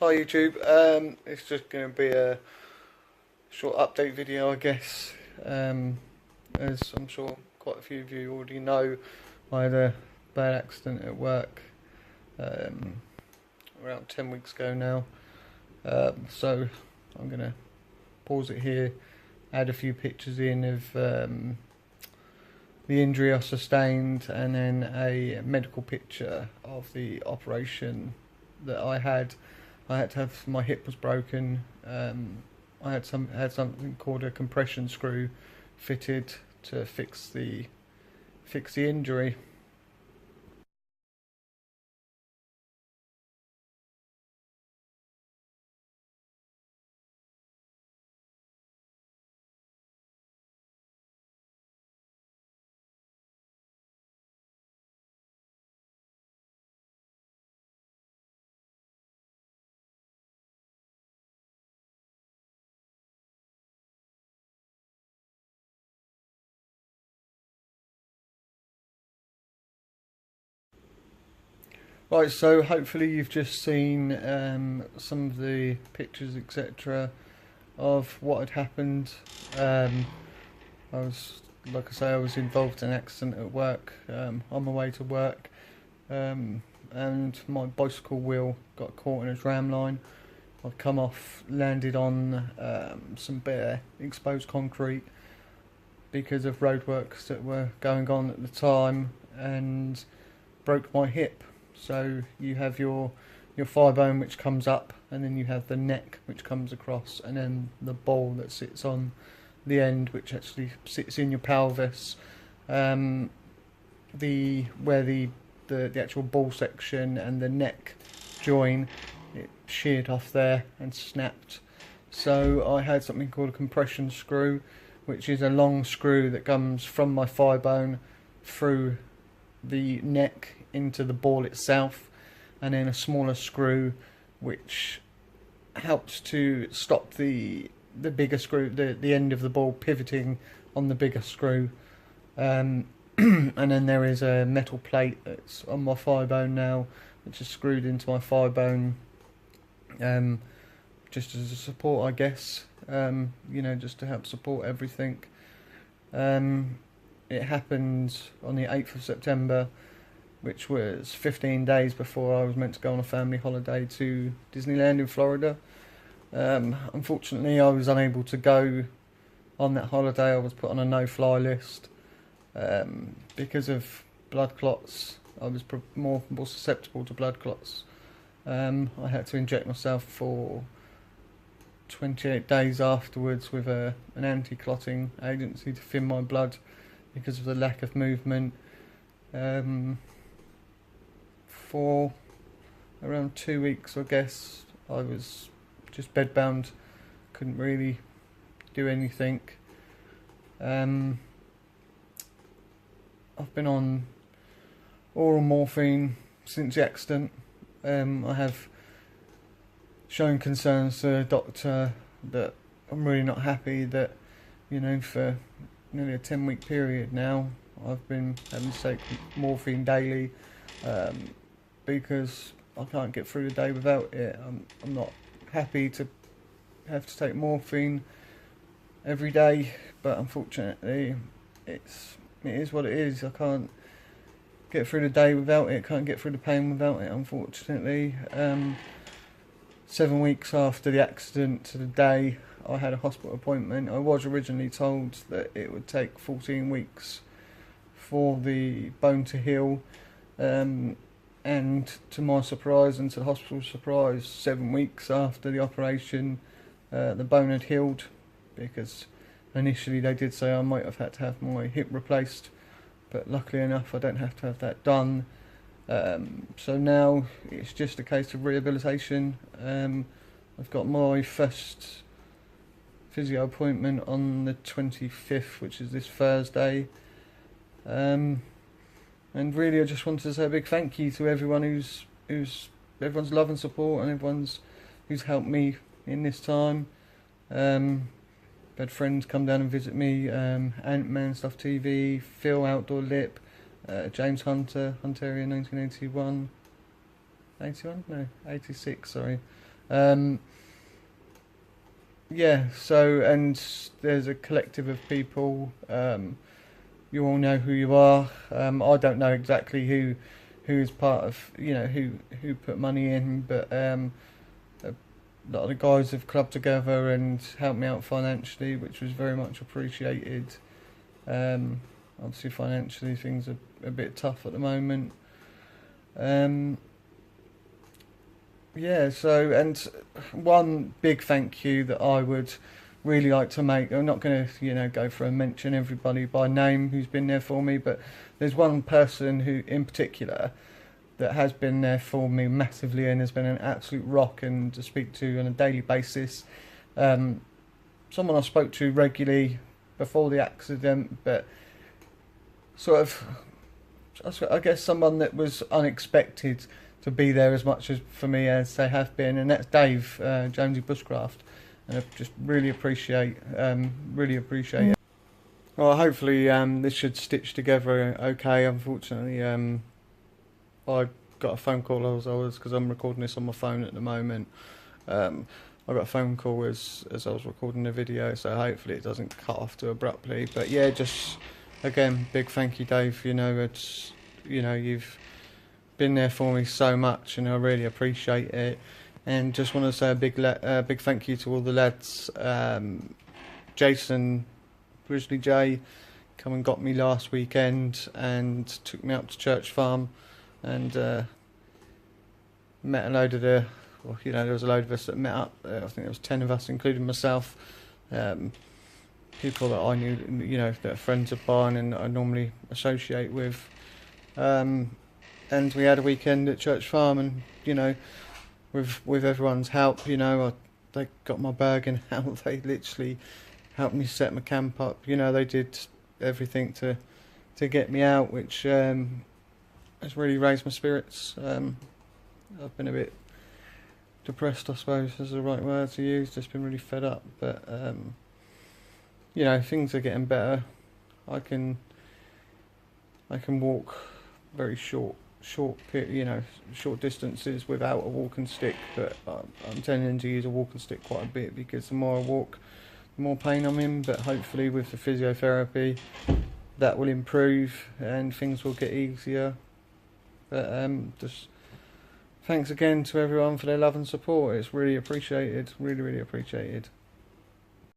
Hi YouTube, it's just going to be a short update video I guess. As I'm sure quite a few of you already know, I had a bad accident at work um, around 10 weeks ago now. So I'm going to pause it here, add a few pictures in of the injury I sustained, and then a medical picture of the operation that I had. I had to have, my hip was broken. I had something called a compression screw fitted to fix the injury. Right, so hopefully you've just seen some of the pictures, etc., of what had happened. I was, like I say, I was involved in an accident at work, on my way to work, and my bicycle wheel got caught in a tram line. I'd come off, landed on some bare exposed concrete because of roadworks that were going on at the time, and broke my hip. So you have your thigh bone which comes up, and then you have the neck which comes across, and then the ball that sits on the end, which actually sits in your pelvis. The where the actual ball section and the neck join, it sheared off there and snapped. So I had something called a compression screw, which is a long screw that comes from my thigh bone through the neck into the ball itself, and then a smaller screw which helps to stop the bigger screw, the end of the ball pivoting on the bigger screw. And then there is a metal plate that's on my thigh bone now, which is screwed into my thigh bone, just as a support, I guess. Just to help support everything. It happened on the 8th of September, which was 15 days before I was meant to go on a family holiday to Disneyland in Florida. Unfortunately, I was unable to go on that holiday. I was put on a no-fly list because of blood clots. I was more susceptible to blood clots. I had to inject myself for 28 days afterwards with an anti-clotting agency to thin my blood because of the lack of movement. For around 2 weeks, I guess, I was just bedbound, couldn't really do anything. I've been on oral morphine since the accident. I have shown concerns to the doctor that I'm really not happy that, for nearly a 10-week period now, I've been having to take morphine daily, because I can't get through the day without it. I'm not happy to have to take morphine every day, but unfortunately it is what it is. I can't get through the day without it, can't get through the pain without it, unfortunately. 7 weeks after the accident to the day, I had a hospital appointment. I was originally told that it would take 14 weeks for the bone to heal, and to my surprise and to the hospital's surprise, 7 weeks after the operation, the bone had healed, because initially they did say I might have had to have my hip replaced, but luckily enough I don't have to have that done. So now it's just a case of rehabilitation. I've got my first physio appointment on the 25th, which is this Thursday. And really, I just wanted to say a big thank you to everyone who's everyone's love and support, and who's helped me in this time. I've had friends come down and visit me, Ant-Man Stuff TV, Phil Outdoor Lip, James Hunter, Hunteria 1981, 81? No, 86, sorry. Um, yeah, so, and there's a collective of people. You all know who you are. I don't know exactly who is part of, who put money in, but a lot of the guys have clubbed together and helped me out financially, which was very much appreciated. Obviously, financially things are a bit tough at the moment. Yeah, so, and one big thank you that I would really like to make. I'm not going to, go for and mention everybody by name who's been there for me, but there's one person who, in particular, that has been there for me massively and has been an absolute rock and to speak to on a daily basis. Someone I spoke to regularly before the accident, but sort of, I guess, someone that was unexpected to be there as much as for me as they have been, and that's Dave, Jonesy Bushcraft, and I just really appreciate it. Well, hopefully this should stitch together okay. Unfortunately, I got a phone call because I'm recording this on my phone at the moment. I got a phone call as I was recording the video, so hopefully it doesn't cut off too abruptly. But yeah, just again, big thank you, Dave. You've been there for me so much, and I really appreciate it. And just want to say a big thank you to all the lads. Jason, Grizzly J, come and got me last weekend and took me up to Church Farm, and met a load of there was a load of us that met up. I think there was 10 of us, including myself. People that I knew, that are friends of mine and that I normally associate with. And we had a weekend at Church Farm, and with everyone's help, they got my bag in out. They literally helped me set my camp up. They did everything to get me out, which has really raised my spirits. I've been a bit depressed, I suppose, is the right word to use. Just been really fed up, but things are getting better. I can walk very short distances without a walking stick, but I'm tending to use a walking stick quite a bit because the more I walk, the more pain I'm in. But hopefully with the physiotherapy that will improve and things will get easier. But just thanks again to everyone for their love and support. It's really appreciated, really appreciated.